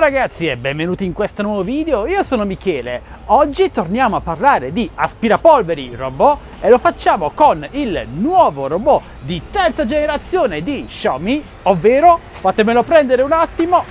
ragazzi e benvenuti in questo nuovo video, io sono Michele. Oggi torniamo a parlare di aspirapolveri robot e lo facciamo con il nuovo robot di terza generazione di Xiaomi, ovvero, fatemelo prendere un attimo,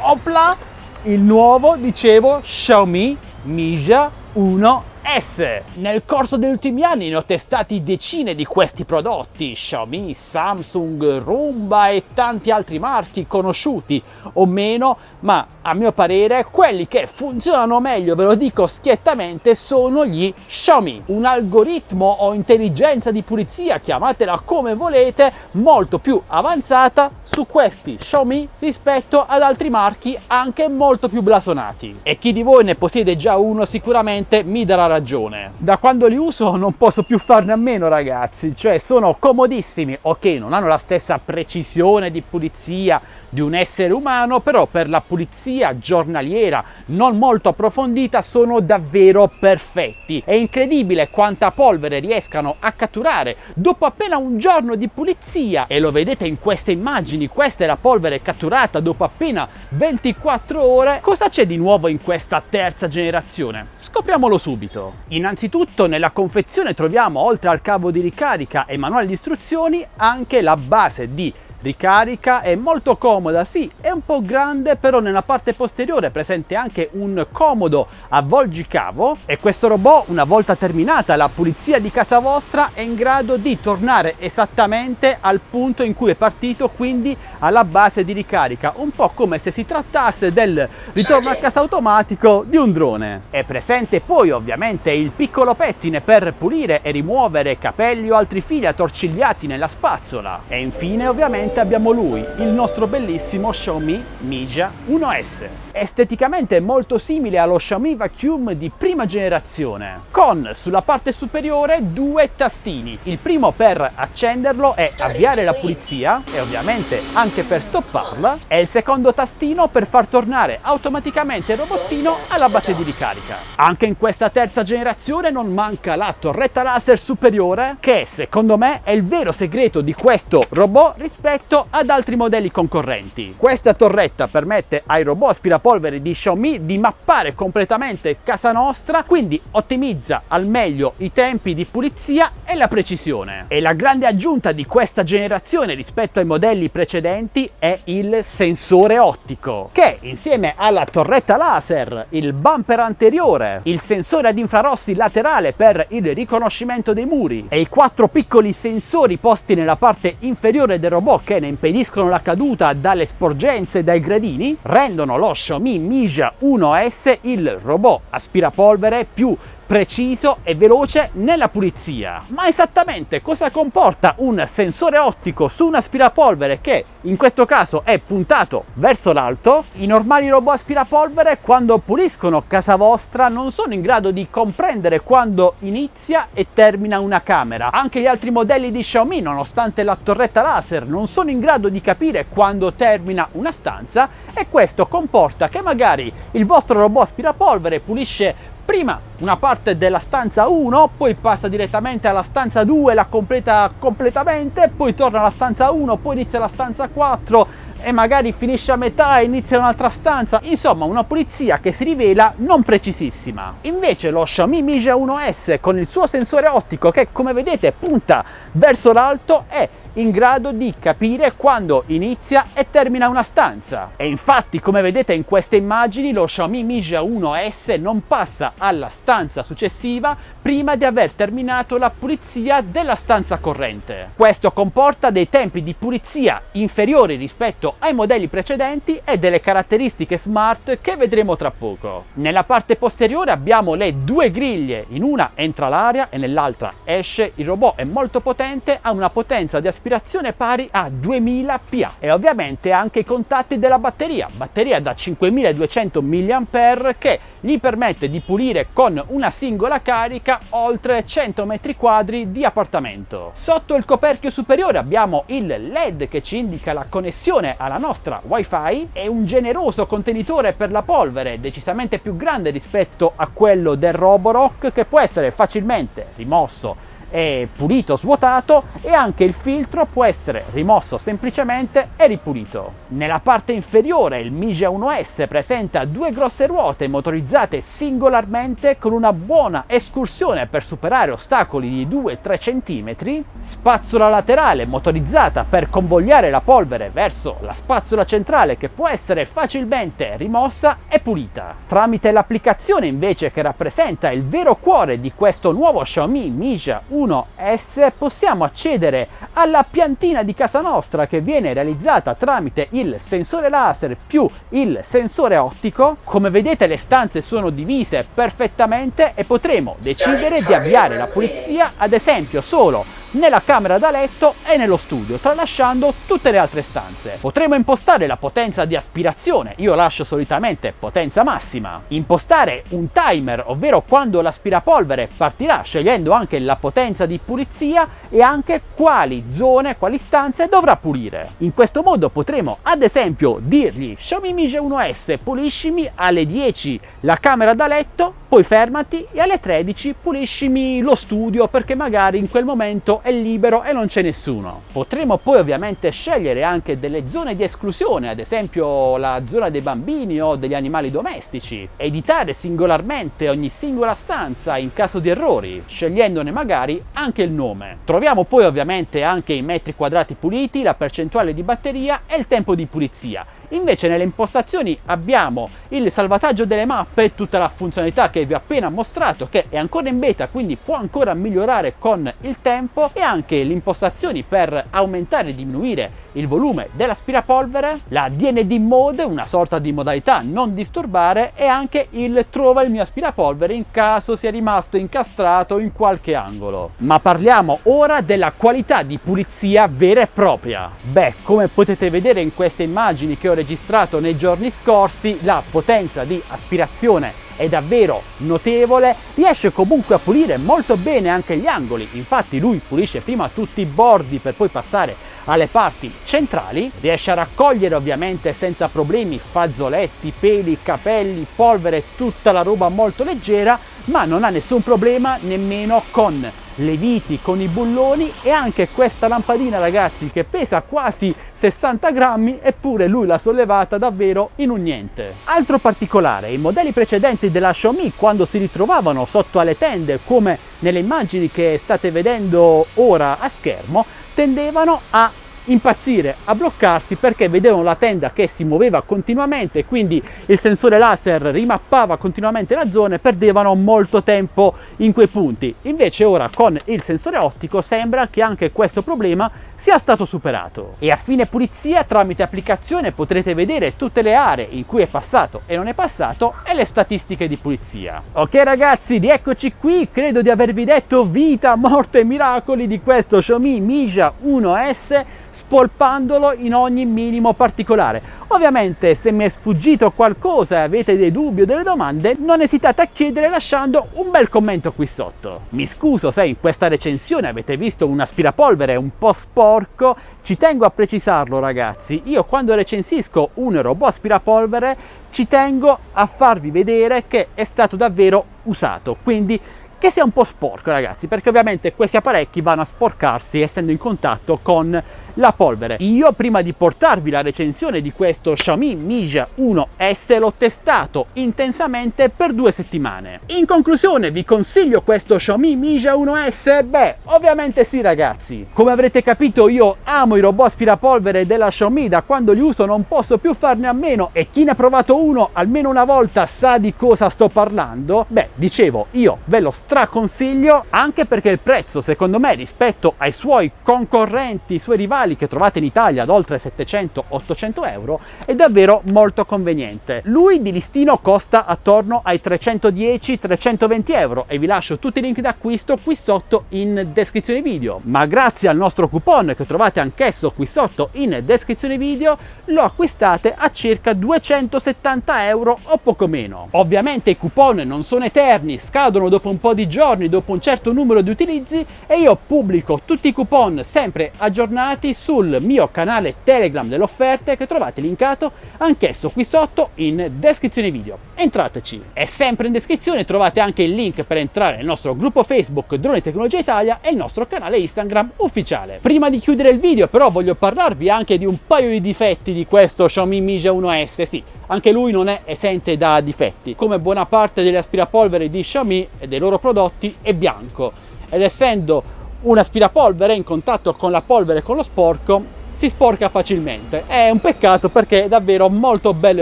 opla, il nuovo, dicevo, Xiaomi Mijia 1S. Nel corso degli ultimi anni ne ho testati decine di questi prodotti, Xiaomi, Samsung, Roomba e tanti altri marchi conosciuti o meno, ma a mio parere quelli che funzionano meglio, ve lo dico schiettamente, sono gli Xiaomi. Un algoritmo o intelligenza di pulizia, chiamatela come volete, molto più avanzata su questi Xiaomi rispetto ad altri marchi anche molto più blasonati. E chi di voi ne possiede già uno sicuramente mi darà ragione. Da quando li uso non posso più farne a meno, ragazzi, cioè sono comodissimi. Ok, non hanno la stessa precisione di pulizia di un essere umano, però per la pulizia giornaliera non molto approfondita sono davvero perfetti. È incredibile quanta polvere riescano a catturare dopo appena un giorno di pulizia, e lo vedete in queste immagini. Questa è la polvere catturata dopo appena 24 ore. Cosa c'è di nuovo in questa terza generazione? Scopriamolo subito. Innanzitutto nella confezione troviamo, oltre al cavo di ricarica e manuale di istruzioni, anche la base di ricarica. È molto comoda, sì, è un po' grande, però nella parte posteriore è presente anche un comodo avvolgicavo, e questo robot, una volta terminata la pulizia di casa vostra, è in grado di tornare esattamente al punto in cui è partito, quindi alla base di ricarica, un po' come se si trattasse del ritorno a casa automatico di un drone. È presente poi ovviamente il piccolo pettine per pulire e rimuovere capelli o altri fili attorcigliati nella spazzola, e infine ovviamente abbiamo lui, il nostro bellissimo Xiaomi Mijia 1S. Esteticamente è molto simile allo Xiaomi Vacuum di prima generazione, con sulla parte superiore due tastini, il primo per accenderlo e avviare la pulizia e ovviamente anche per stopparla, e il secondo tastino per far tornare automaticamente il robottino alla base di ricarica. Anche in questa terza generazione non manca la torretta laser superiore, che secondo me è il vero segreto di questo robot rispetto ad altri modelli concorrenti. Questa torretta permette ai robot aspirapolvere di Xiaomi di mappare completamente casa nostra, quindi ottimizza al meglio i tempi di pulizia e la precisione. E la grande aggiunta di questa generazione rispetto ai modelli precedenti è il sensore ottico, che insieme alla torretta laser, il bumper anteriore, il sensore ad infrarossi laterale per il riconoscimento dei muri e i 4 piccoli sensori posti nella parte inferiore del robot che ne impediscono la caduta dalle sporgenze e dai gradini, rendono lo Xiaomi Mijia 1S il robot aspirapolvere più preciso e veloce nella pulizia. Ma esattamente cosa comporta un sensore ottico su un aspirapolvere che in questo caso è puntato verso l'alto? I normali robot aspirapolvere, quando puliscono casa vostra, non sono in grado di comprendere quando inizia e termina una camera. Anche gli altri modelli di Xiaomi, nonostante la torretta laser, non sono in grado di capire quando termina una stanza, e questo comporta che magari il vostro robot aspirapolvere pulisce prima una parte della stanza 1, poi passa direttamente alla stanza 2, la completa completamente, poi torna alla stanza 1, poi inizia la stanza 4 e magari finisce a metà e inizia un'altra stanza. Insomma, una pulizia che si rivela non precisissima. Invece lo Xiaomi Mijia 1S, con il suo sensore ottico che, come vedete, punta verso l'alto, è in grado di capire quando inizia e termina una stanza. E infatti, come vedete in queste immagini, lo Xiaomi Mijia 1S non passa alla stanza successiva prima di aver terminato la pulizia della stanza corrente. Questo comporta dei tempi di pulizia inferiori rispetto ai modelli precedenti e delle caratteristiche smart che vedremo tra poco. Nella parte posteriore abbiamo le due griglie, in una entra l'aria e nell'altra esce. Il robot è molto potente, ha una potenza di aspirazione pari a 2000 PA, e ovviamente anche i contatti della batteria da 5200 mAh, che gli permette di pulire con una singola carica oltre 100 metri quadri di appartamento. Sotto il coperchio superiore abbiamo il LED che ci indica la connessione alla nostra Wi-Fi, e un generoso contenitore per la polvere decisamente più grande rispetto a quello del Roborock, che può essere facilmente rimosso è pulito, svuotato, e anche il filtro può essere rimosso semplicemente e ripulito. Nella parte inferiore il Migia 1S presenta due grosse ruote motorizzate singolarmente con una buona escursione per superare ostacoli di 2-3 cm, spazzola laterale motorizzata per convogliare la polvere verso la spazzola centrale che può essere facilmente rimossa e pulita. Tramite l'applicazione invece che rappresenta il vero cuore di questo nuovo Xiaomi Migia 1S possiamo accedere alla piantina di casa nostra, che viene realizzata tramite il sensore laser più il sensore ottico. Come vedete le stanze sono divise perfettamente e potremo decidere di avviare la pulizia ad esempio solo nella camera da letto e nello studio, tralasciando tutte le altre stanze. Potremo impostare la potenza di aspirazione, io lascio solitamente potenza massima, impostare un timer, ovvero quando l'aspirapolvere partirà, scegliendo anche la potenza di pulizia e anche quali zone, quali stanze dovrà pulire. In questo modo potremo ad esempio dirgli: Xiaomi Mi G1S puliscimi alle 10 la camera da letto, poi fermati, e alle 13 puliscimi lo studio perché magari in quel momento è libero e non c'è nessuno. Potremo poi ovviamente scegliere anche delle zone di esclusione, ad esempio la zona dei bambini o degli animali domestici, editare singolarmente ogni singola stanza in caso di errori, scegliendone magari anche il nome. Troviamo poi ovviamente anche i metri quadrati puliti, la percentuale di batteria e il tempo di pulizia. Invece nelle impostazioni abbiamo il salvataggio delle mappe, tutta la funzionalità che vi ho appena mostrato, che è ancora in beta, quindi può ancora migliorare con il tempo, e anche le impostazioni per aumentare e diminuire il volume dell'aspirapolvere, la DND mode, una sorta di modalità non disturbare, e anche il trova il mio aspirapolvere in caso sia rimasto incastrato in qualche angolo. Ma parliamo ora della qualità di pulizia vera e propria. Beh, come potete vedere in queste immagini che ho registrato nei giorni scorsi, la potenza di aspirazione è davvero notevole, riesce comunque a pulire molto bene anche gli angoli. Infatti lui pulisce prima tutti i bordi per poi passare alle parti centrali, riesce a raccogliere ovviamente senza problemi fazzoletti, peli, capelli, polvere, tutta la roba molto leggera, ma non ha nessun problema nemmeno con le viti, con i bulloni, e anche questa lampadina, ragazzi, che pesa quasi 60 grammi, eppure lui l'ha sollevata davvero in un niente. Altro particolare: i modelli precedenti della Xiaomi, quando si ritrovavano sotto alle tende, come nelle immagini che state vedendo ora a schermo, tendevano a impazzire, a bloccarsi, perché vedevano la tenda che si muoveva continuamente, quindi il sensore laser rimappava continuamente la zona e perdevano molto tempo in quei punti. Invece ora con il sensore ottico sembra che anche questo problema sia stato superato, e a fine pulizia tramite applicazione potrete vedere tutte le aree in cui è passato e non è passato e le statistiche di pulizia. Ok ragazzi, rieccoci qui, credo di avervi detto vita, morte e miracoli di questo Xiaomi Migia 1S, spolpandolo in ogni minimo particolare. Ovviamente se mi è sfuggito qualcosa e avete dei dubbi o delle domande, non esitate a chiedere lasciando un bel commento qui sotto. Mi scuso se in questa recensione avete visto un aspirapolvere un po' sporco, ci tengo a precisarlo ragazzi, io quando recensisco un robot aspirapolvere ci tengo a farvi vedere che è stato davvero usato, quindi che sia un po' sporco ragazzi, perché ovviamente questi apparecchi vanno a sporcarsi essendo in contatto con la polvere. Io prima di portarvi la recensione di questo Xiaomi Migia 1S l'ho testato intensamente per 2 settimane. In conclusione, vi consiglio questo Xiaomi Migia 1S? Beh, ovviamente sì ragazzi. Come avrete capito, io amo i robot aspirapolvere della Xiaomi, da quando li uso non posso più farne a meno, e chi ne ha provato uno almeno una volta sa di cosa sto parlando. Beh, dicevo, io ve lo straconsiglio, anche perché il prezzo secondo me rispetto ai suoi concorrenti, i suoi rivali che trovate in Italia ad oltre 700-800 euro, è davvero molto conveniente. Lui di listino costa attorno ai 310-320 euro, e vi lascio tutti i link d'acquisto qui sotto in descrizione video, ma grazie al nostro coupon che trovate anch'esso qui sotto in descrizione video lo acquistate a circa 270 euro o poco meno. Ovviamente i coupon non sono eterni, scadono dopo un po' di giorni, dopo un certo numero di utilizzi, e io pubblico tutti i coupon sempre aggiornati iscriversi sul mio canale Telegram delle offerte che trovate linkato anch'esso qui sotto in descrizione video. Entrateci! E sempre in descrizione trovate anche il link per entrare nel nostro gruppo Facebook Droni Tecnologia Italia e il nostro canale Instagram ufficiale. Prima di chiudere il video però voglio parlarvi anche di un paio di difetti di questo Xiaomi Mi 1S. Sì, anche lui non è esente da difetti. Come buona parte degli aspirapolvere di Xiaomi e dei loro prodotti è bianco, ed essendo un aspirapolvere in contatto con la polvere e con lo sporco si sporca facilmente. È un peccato perché è davvero molto bello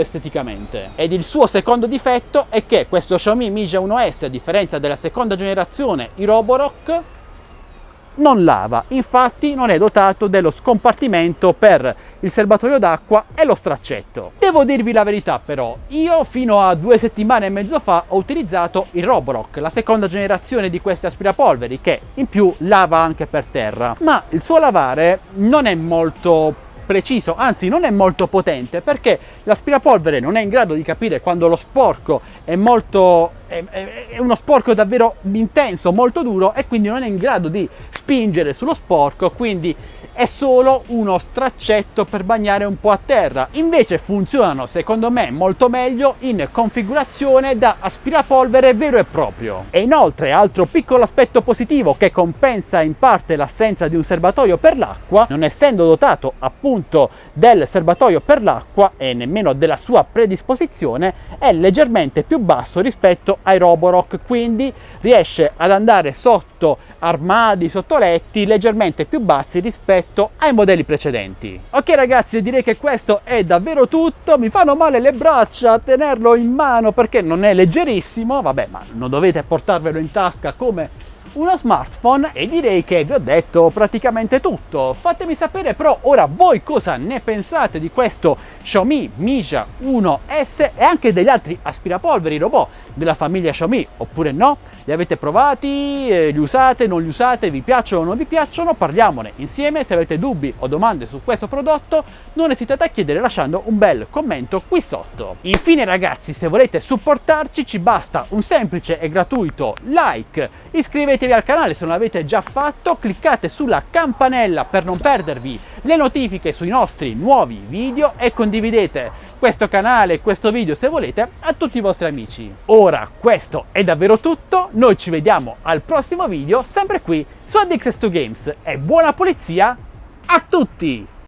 esteticamente. Ed il suo secondo difetto è che questo Xiaomi Mi 1S, a differenza della seconda generazione, i Roborock, non lava, infatti non è dotato dello scompartimento per il serbatoio d'acqua e lo straccetto. Devo dirvi la verità però, io fino a 2 settimane e mezzo fa ho utilizzato il Roborock, la seconda generazione di questi aspirapolveri, che in più lava anche per terra, ma il suo lavare non è molto preciso, anzi non è molto potente, perché l'aspirapolvere non è in grado di capire quando lo sporco è uno sporco davvero intenso, molto duro, e quindi non è in grado di spingere sullo sporco, quindi è solo uno straccetto per bagnare un po' a terra. Invece funzionano secondo me molto meglio in configurazione da aspirapolvere vero e proprio. E inoltre, altro piccolo aspetto positivo che compensa in parte l'assenza di un serbatoio per l'acqua, non essendo dotato appunto del serbatoio per l'acqua e nemmeno della sua predisposizione, è leggermente più basso rispetto ai Roborock, quindi riesce ad andare sotto armadi, sotto letti leggermente più bassi rispetto ai modelli precedenti. Ok ragazzi, direi che questo è davvero tutto. Mi fanno male le braccia a tenerlo in mano perché non è leggerissimo, vabbè, ma non dovete portarvelo in tasca come uno smartphone, e direi che vi ho detto praticamente tutto. Fatemi sapere però ora voi cosa ne pensate di questo Xiaomi Mi 1S e anche degli altri aspirapolveri robot della famiglia Xiaomi, oppure no? Li avete provati? Li usate? Non li usate? Vi piacciono o non vi piacciono? Parliamone insieme. Se avete dubbi o domande su questo prodotto non esitate a chiedere lasciando un bel commento qui sotto. Infine ragazzi, se volete supportarci ci basta un semplice e gratuito like, iscrivetevi al canale se non l'avete già fatto, cliccate sulla campanella per non perdervi le notifiche sui nostri nuovi video e condividete questo canale e questo video se volete a tutti i vostri amici. Ora questo è davvero tutto, noi ci vediamo al prossimo video sempre qui su Addicted to Games e buona pulizia a tutti!